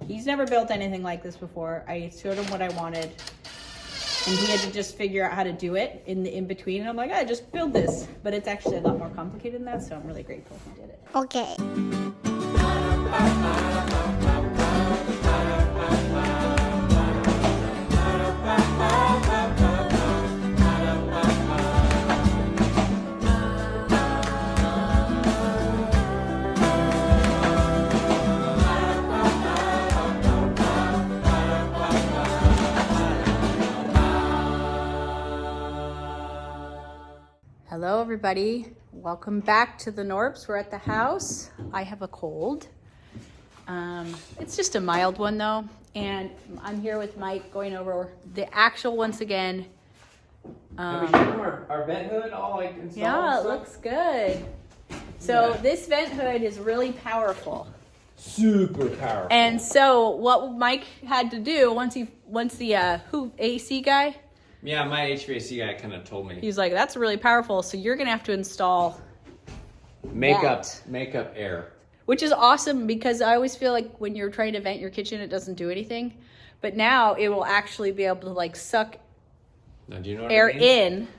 He's never built anything like this before. I showed him what I wanted, and he had to just figure out how to do it in between. And I'm like, I just build this, but it's actually a lot more complicated than that. So I'm really grateful he did it. Okay. Hello everybody, welcome back to the Knorps. We're at the house. I have a cold. It's just a mild one though, and I'm here with Mike going over the actual once again. Have we shown our vent hood all like installed? Yeah, it looks good. So this vent hood is really powerful. Super powerful. And so what Mike had to do once the AC guy. Yeah, my HVAC guy kind of told me. He's like, that's really powerful, so you're going to have to install makeup air. Which is awesome because I always feel like when you're trying to vent your kitchen, it doesn't do anything. But now it will actually be able to like suck air in.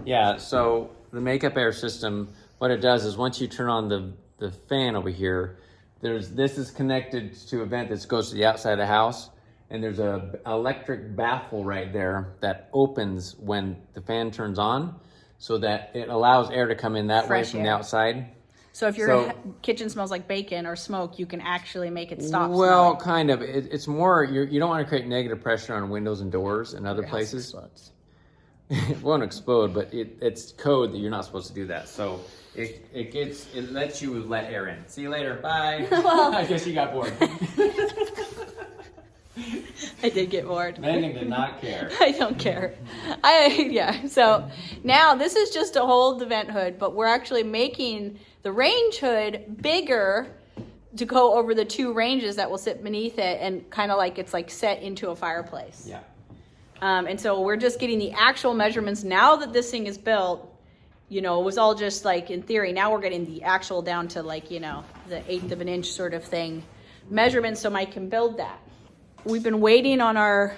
Yeah, so the makeup air system, what it does is once you turn on the fan over here, this is connected to a vent that goes to the outside of the house. And there's a electric baffle right there that opens when the fan turns on so that it allows air to come in that way from the outside. So if your kitchen smells like bacon or smoke, you can actually make it stop Well, smelling. kind of. It's more, you don't want to create negative pressure on windows and doors and other places. It won't explode, but it's code that you're not supposed to do that. So it lets you let air in. See you later. Bye. Well, I guess you got bored. I did get bored. Megan did not care. I don't care. So now this is just to hold the vent hood, but we're actually making the range hood bigger to go over the two ranges that will sit beneath it, and kind of like it's like set into a fireplace. Yeah. And so we're just getting the actual measurements now that this thing is built. You know, it was all just like in theory. Now we're getting the actual down to like, you know, the 1/8 of an inch sort of thing measurements so Mike can build that. We've been waiting on our,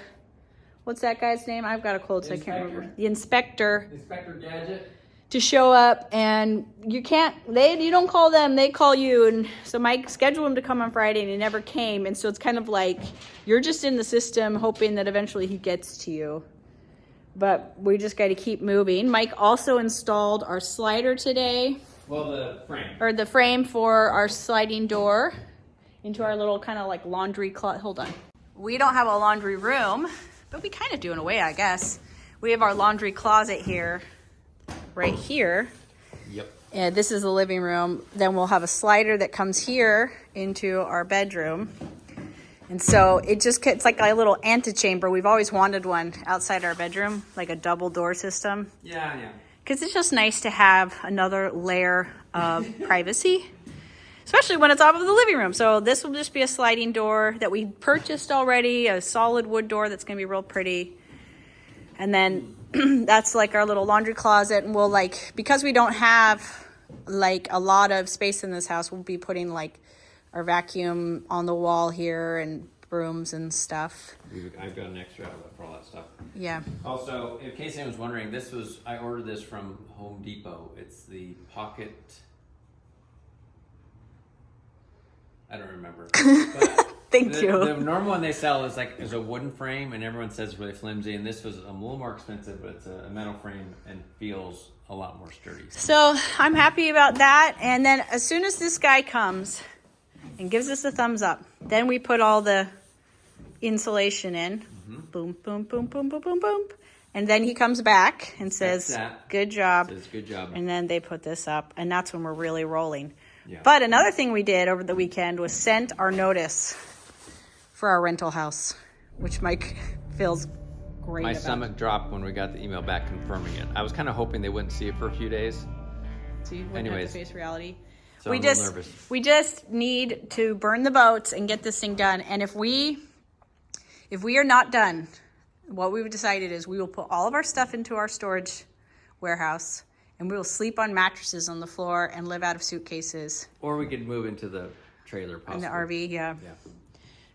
what's that guy's name? I've got a cold, so I can't remember. The inspector. Inspector Gadget. To show up, and you don't call them, they call you. And so Mike scheduled him to come on Friday and he never came. And so it's kind of like, you're just in the system hoping that eventually he gets to you. But we just got to keep moving. Mike also installed our slider today. Well, the frame. Or the frame for our sliding door into our little kind of like laundry closet. Hold on. We don't have a laundry room, but we kind of do in a way, I guess. We have our laundry closet here, right here. Yep. And this is the living room. Then we'll have a slider that comes here into our bedroom. And so it's like a little antechamber. We've always wanted one outside our bedroom, like a double door system. Yeah. Because it's just nice to have another layer of privacy. Especially when it's off of the living room. So this will just be a sliding door that we purchased already, a solid wood door that's gonna be real pretty. And then that's like our little laundry closet. And we'll because we don't have like a lot of space in this house, we'll be putting like our vacuum on the wall here and brooms and stuff. I've got an extra outlet for all that stuff. Yeah. Also, in case anyone's wondering, I ordered this from Home Depot. It's the pocket. I don't remember. But Thank you. The normal one they sell is a wooden frame, and everyone says it's really flimsy. And this was a little more expensive, but it's a metal frame and feels a lot more sturdy. So I'm happy about that. And then as soon as this guy comes and gives us a thumbs up, then we put all the insulation in. Mm-hmm. Boom, boom, boom, boom, boom, boom, boom. And then he comes back and says, good job. Says, good job. And then they put this up, and that's when we're really rolling. Yeah. But another thing we did over the weekend was sent our notice for our rental house, which Mike feels great My about. stomach dropped when we got the email back confirming it. I was kind of hoping they wouldn't see it for a few days. So you wouldn't have to face reality. So I'm a little nervous. We just need to burn the boats and get this thing done. And if we are not done, what we've decided is we will put all of our stuff into our storage warehouse, and we will sleep on mattresses on the floor and live out of suitcases. Or we could move into the trailer possibly. In the RV, yeah.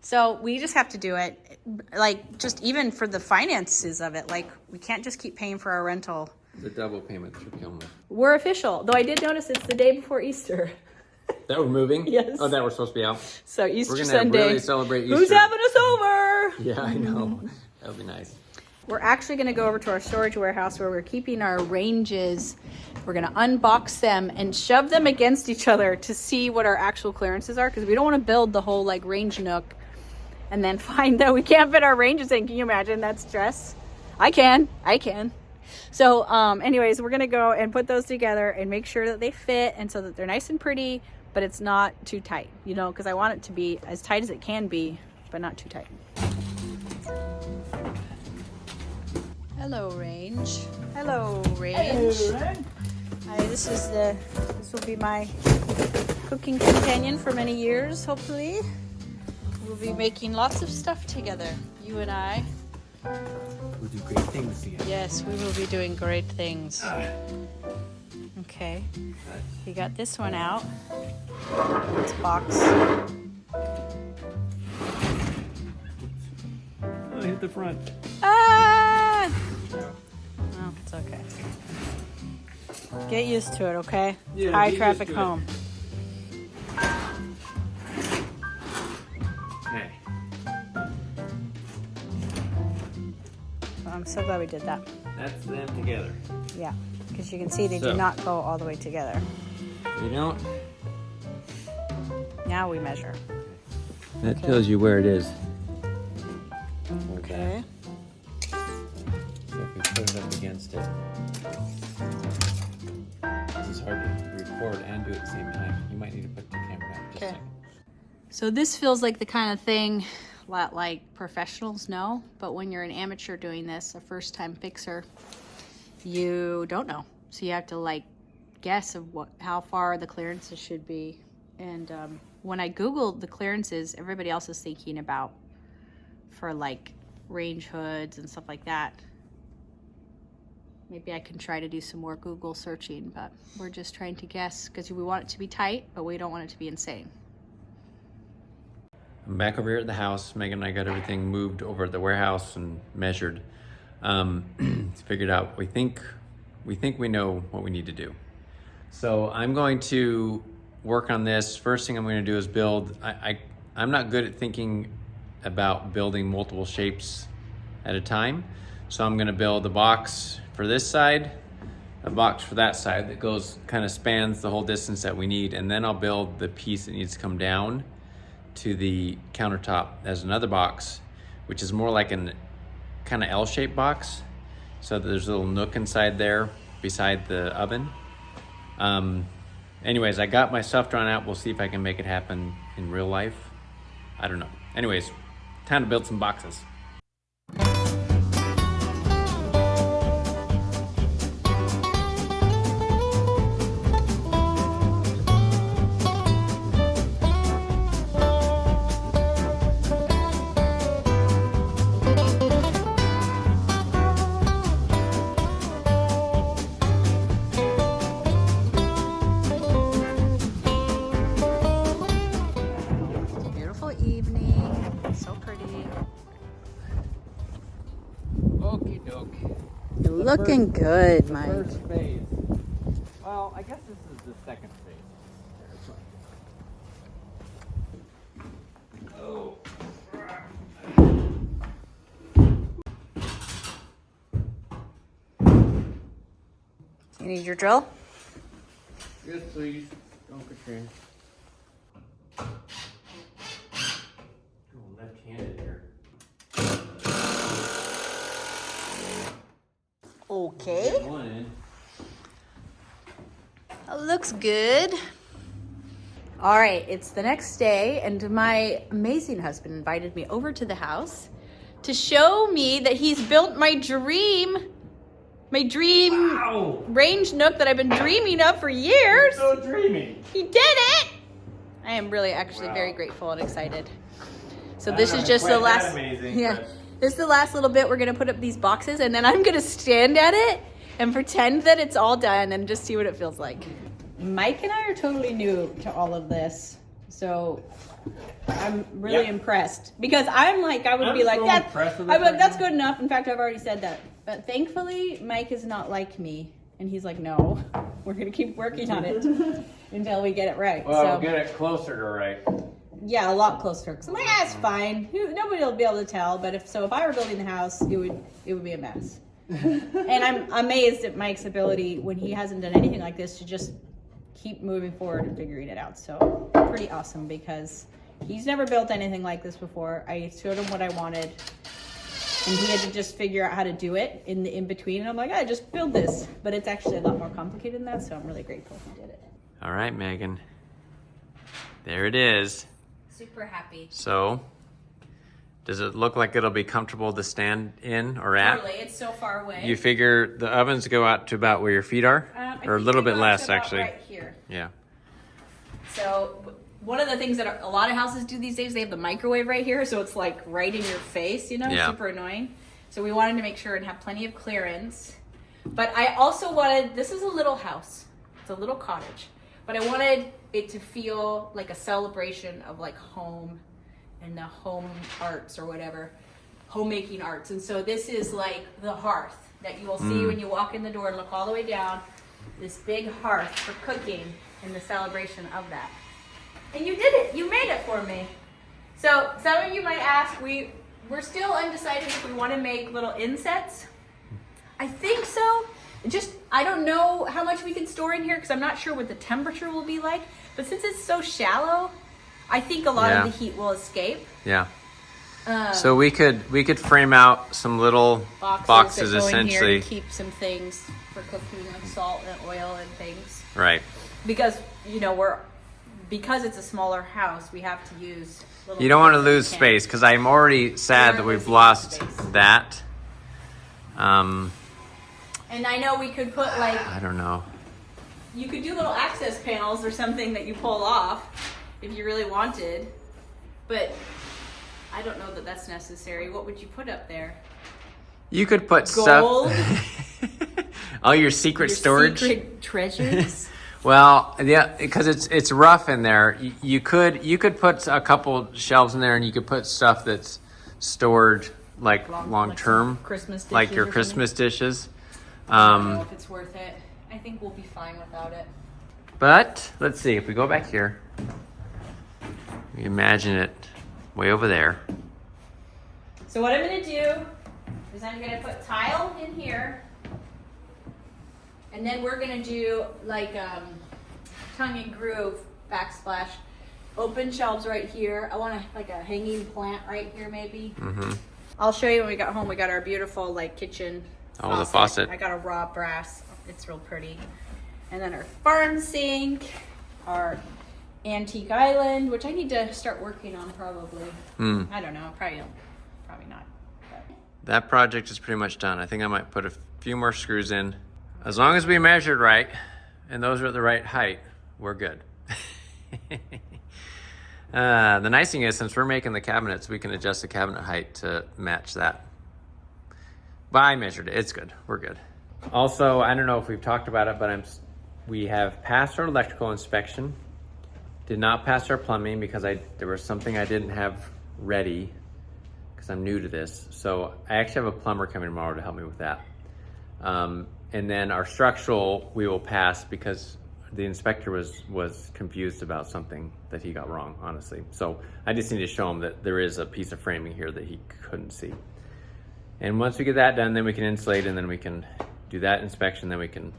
So we just have to do it. Like, just even for the finances of it, like, we can't just keep paying for our rental. The double payments are killing me. We're official. Though I did notice it's the day before Easter. That we're moving? Yes. Oh, that we're supposed to be out. So Easter We're gonna Sunday. really celebrate Easter. Who's having us over? Yeah, I know. That would be nice. We're actually going to go over to our storage warehouse where we're keeping our ranges. We're going to unbox them and shove them against each other to see what our actual clearances are, because we don't want to build the whole like range nook and then find that we can't fit our ranges in. Can you imagine that stress? I can. So anyways, we're going to go and put those together and make sure that they fit, and so that they're nice and pretty, but it's not too tight, you know, because I want it to be as tight as it can be, but not too tight. Hello, range. Hello, range. Hi, this will be my cooking companion for many years, hopefully. We'll be making lots of stuff together, you and I. We'll do great things together. Yes, we will be doing great things. Okay, we got this one out. This box. Oh, I hit the front. Ah! Oh, it's okay. Get used to it, okay? Yeah, High get traffic used to it. home. Okay. I'm so glad we did that. That's them together. Yeah, because you can see they So. do not go all the way together. You don't? Now we measure. That tells you where it is. Okay. So if we put it up against it, this is hard to record and do at the same time. You might need to put the camera down just a Okay. second. So this feels like the kind of thing that like professionals know, but when you're an amateur doing this, a first time fixer, you don't know. So you have to like guess of how far the clearances should be. And when I Googled the clearances everybody else is thinking about for like range hoods and stuff like that, maybe I can try to do some more Google searching, but we're just trying to guess because we want it to be tight, but we don't want it to be insane. I'm back over here at the house. Megan and I got everything moved over at the warehouse and measured. Figured out, we think we know what we need to do. So I'm going to work on this. First thing I'm going to do is build. I'm not good at thinking about building multiple shapes at a time. So I'm going to build a box for this side, a box for that side that goes, kind of spans the whole distance that we need. And then I'll build the piece that needs to come down to the countertop as another box, which is more like an kind of L-shaped box. So there's a little nook inside there beside the oven. Anyways, I got my stuff drawn out. We'll see if I can make it happen in real life. I don't know. Anyways, time to build some boxes. Beautiful evening, so pretty. Okie doke. You're looking good, Mike. First phase. Well, I guess this is the second phase. Oh. You need your drill? Yes, please. Don't Katrina. Oh, left-handed here. Okay. Get one in. That looks good. All right, it's the next day, and my amazing husband invited me over to the house to show me that he's built my dream Wow! range nook that I've been dreaming of for years. So dreamy. He did it! I am really actually Wow. very grateful and excited. So I this don't is know just if the it's quite last, that amazing, yeah, but- this is the last little bit. We're gonna put up these boxes, and then I'm gonna stand at it and pretend that it's all done and just see what it feels like. Mike and I are totally new to all of this. So I'm really impressed because I'm like, I would be like, so that. impressed with I'd be this like, that's right now. good enough. In fact, I've already said that. But thankfully, Mike is not like me. And he's like, no, we're going to keep working on it until we get it right. Well, so, get it closer to right. yeah, a lot closer. Because I'm like, it's fine. Nobody will be able to tell. But if I were building the house, it would be a mess. And I'm amazed at Mike's ability when he hasn't done anything like this to just keep moving forward and figuring it out. So pretty awesome because he's never built anything like this before. I showed him what I wanted and he had to just figure out how to do it in the in-between. And I'm like, I just build this. But it's actually a lot more complicated than that. So I'm really grateful he did it. All right, Megan. There it is. Super happy. So, does it look like it'll be comfortable to stand in or at? Totally. It's so far away. You figure the ovens go out to about where your feet are? Or a little bit less, actually. Right here. Yeah. So one of the things that a lot of houses do these days, they have the microwave right here, so it's like right in your face, Yeah. super annoying. So we wanted to make sure and have plenty of clearance. But I also wanted, this is a little house, it's a little cottage, but I wanted it to feel like a celebration of like home and the home arts or whatever, homemaking arts. And so this is like the hearth that you will see when you walk in the door and look all the way down, this big hearth for cooking and the celebration of that. And you did it. You made it for me. So some of you might ask, we're still undecided if we want to make little insets. I think so. I don't know how much we can store in here because I'm not sure what the temperature will be like. But since it's so shallow, I think a lot of the heat will escape. Yeah. So we could frame out some little boxes that go in here essentially. to keep some things for cooking, like salt and oil and things. Right. Because because it's a smaller house, we have to use little. You don't want to things that we lose can. space because I'm already sad that we've lost that. And I know we could put like, I don't know. you could do little access panels or something that you pull off if you really wanted, but I don't know that that's necessary. What would you put up there? You could put Gold? stuff. All your secret storage. Secret treasures? Well, yeah, because it's rough in there. You could put a couple shelves in there, and you could put stuff that's stored like long term, some Christmas dishes like your or Christmas dishes. I don't know if it's worth it. I think we'll be fine without it. But let's see if we go back here. We imagine it way over there. So what I'm gonna do is I'm gonna put tile in here, and then we're gonna do like tongue and groove backsplash. Open shelves right here. I want like a hanging plant right here maybe. Mm-hmm. I'll show you when we got home. We got our beautiful like kitchen Oh, the faucet. I got a raw brass. It's real pretty. And then our farm sink, our antique island, which I need to start working on probably. I don't know. Probably not. But. That project is pretty much done. I think I might put a few more screws in. As long as we measured right, and those are at the right height, we're good. The nice thing is, since we're making the cabinets, we can adjust the cabinet height to match that. But I measured it. It's good. We're good. Also, I don't know if we've talked about it, but we have passed our electrical inspection. Did not pass our plumbing because there was something I didn't have ready because I'm new to this. So I actually have a plumber coming tomorrow to help me with that. And then our structural we will pass because the inspector was confused about something that he got wrong, honestly. So I just need to show him that there is a piece of framing here that he couldn't see. And once we get that done, then we can insulate, and then we can do that inspection, then we can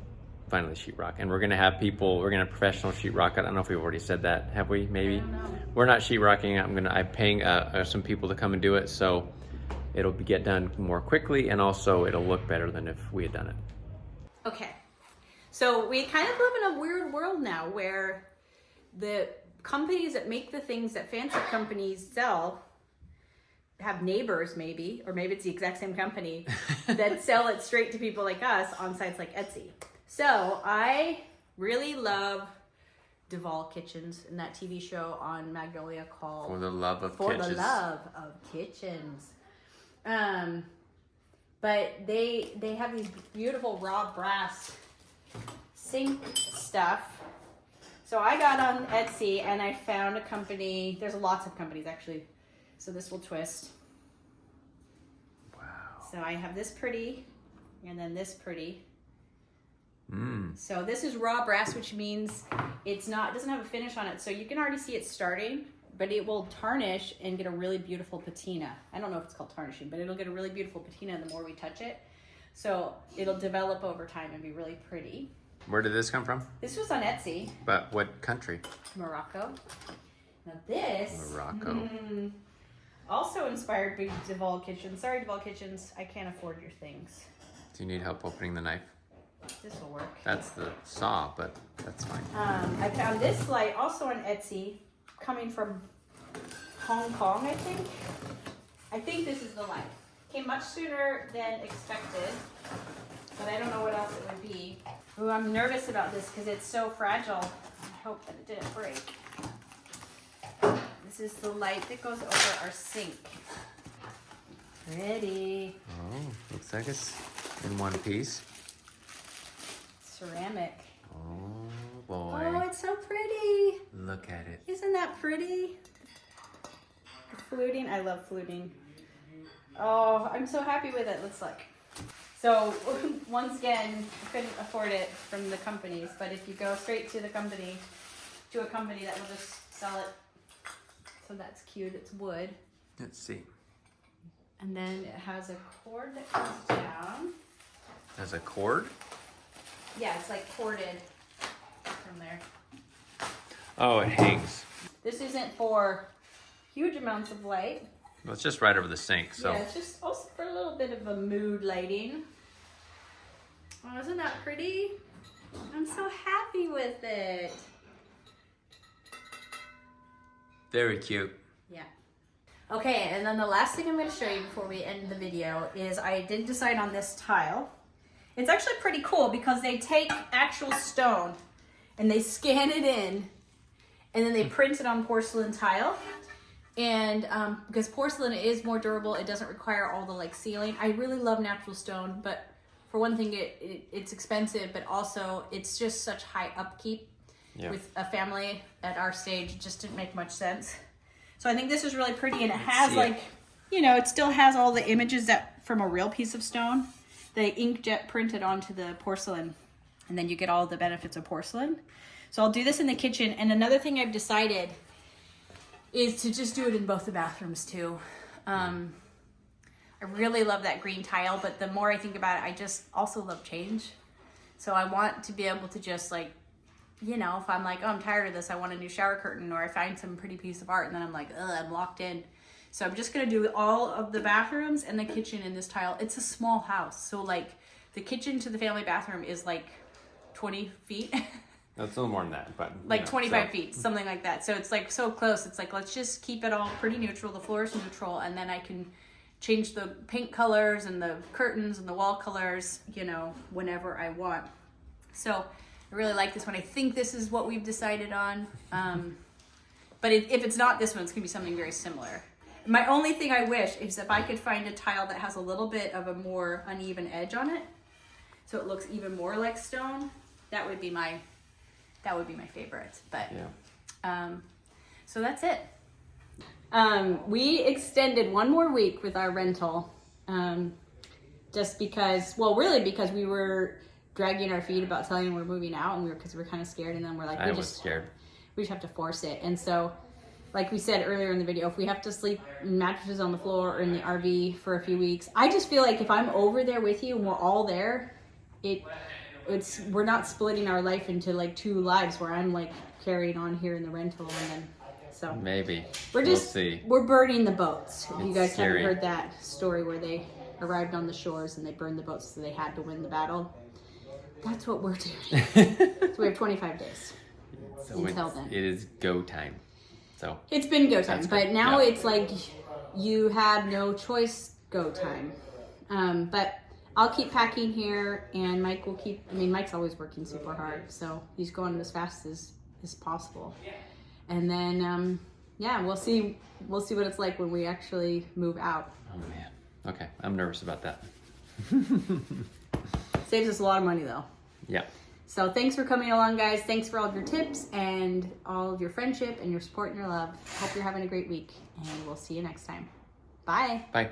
finally sheetrock. And we're gonna have professional sheetrock. I don't know if we've already said that, have we? Maybe. We're not sheetrocking. I'm paying some people to come and do it, so it'll get done more quickly, and also it'll look better than if we had done it. Okay, so we kind of live in a weird world now where the companies that make the things that fancy companies sell have neighbors maybe, or maybe it's the exact same company that sell it straight to people like us on sites like Etsy. So I really love Duval Kitchens and that TV show on Magnolia called For the Love of For Kitchens. the Love of Kitchens. But they have these beautiful raw brass sink stuff So I got on Etsy and I found a company. There's lots of companies actually. So this will twist. Wow. So I have this pretty and then this pretty. Mm. So this is raw brass, which means it doesn't have a finish on it. So you can already see it starting, but it will tarnish and get a really beautiful patina. I don't know if it's called tarnishing, but it'll get a really beautiful patina the more we touch it. So it'll develop over time and be really pretty. Where did this come from? This was on Etsy. But what country? Morocco. Now this. Morocco. Also inspired by Duval Kitchens. Sorry, Duval Kitchens, I can't afford your things. Do you need help opening the knife? This will work. That's the saw, but that's fine. I found this light also on Etsy, coming from Hong Kong, I think. I think this is the light. Came much sooner than expected, but I don't know what else it would be. Ooh, I'm nervous about this because it's so fragile. I hope that it didn't break. This is the light that goes over our sink. Pretty. Oh, looks like it's in one piece. Ceramic. Oh boy. Oh, it's so pretty. Look at it. Isn't that pretty? The fluting, I love fluting. Oh, I'm so happy with it, looks like. So, once again, I couldn't afford it from the companies, but if you go straight to a company that will just sell it. So that's cute, it's wood. Let's see. And then it has a cord that comes down. There's a cord? Yeah, it's like corded from there. Oh, it hangs. This isn't for huge amounts of light. Well, it's just right over the sink, so. Yeah, it's just also for a little bit of a mood lighting. Oh, isn't that pretty? I'm so happy with it. Very cute. Yeah. Okay, and then the last thing I'm going to show you before we end the video is I did decide on this tile. It's actually pretty cool because they take actual stone and they scan it in and then they print it on porcelain tile. And because porcelain is more durable, it doesn't require all the like sealing. I really love natural stone, but for one thing, it's expensive, but also it's just such high upkeep. Yeah. With a family at our stage, it just didn't make much sense. So I think this is really pretty, and it has like, you know, it still has all the images that from a real piece of stone. They inkjet printed onto the porcelain, and then you get all the benefits of porcelain. So I'll do this in the kitchen, and another thing I've decided is to just do it in both the bathrooms too. I really love that green tile, but the more I think about it, I just also love change. So I want to be able to just like, you know, if I'm like, oh, I'm tired of this, I want a new shower curtain, or I find some pretty piece of art and then I'm like, ugh, I'm locked in. So I'm just gonna do all of the bathrooms and the kitchen in this tile. It's a small house. So like the kitchen to the family bathroom is like 20 feet. That's a little more than that, but. Like 25 feet, something like that. So it's like so close. It's like, let's just keep it all pretty neutral. The floor is neutral. And then I can change the paint colors and the curtains and the wall colors, you know, whenever I want. So I really like this one. I think this is what we've decided on. But if it's not this one, it's gonna be something very similar. My only thing I wish is if I could find a tile that has a little bit of a more uneven edge on it, so it looks even more like stone. That would be my favorite. But Yeah. so that's it. We extended one more week with our rental, just because, well, really because we were dragging our feet about telling them we're moving out, and because we were kind of scared, and then we're like, I was scared. We just have to force it. And so, like we said earlier in the video, if we have to sleep in mattresses on the floor or in the RV for a few weeks, I just feel like if I'm over there with you and we're all there, we're not splitting our life into like two lives where I'm like carrying on here in the rental, and then so Maybe. we'll see. We're burning the boats. If you guys scary. haven't heard that story where they arrived on the shores and they burned the boats so they had to win the battle. That's what we're doing. So we have 25 days until then. It is go time. So It's been go time, That's but good. now Yeah. it's like you have no choice go time. But I'll keep packing here, and Mike will keep, Mike's always working super hard, so he's going as fast as possible. And then, we'll see what it's like when we actually move out. Oh man. Okay, I'm nervous about that. Saves us a lot of money though. Yeah. So thanks for coming along, guys. Thanks for all of your tips and all of your friendship and your support and your love. Hope you're having a great week, and we'll see you next time. Bye. Bye.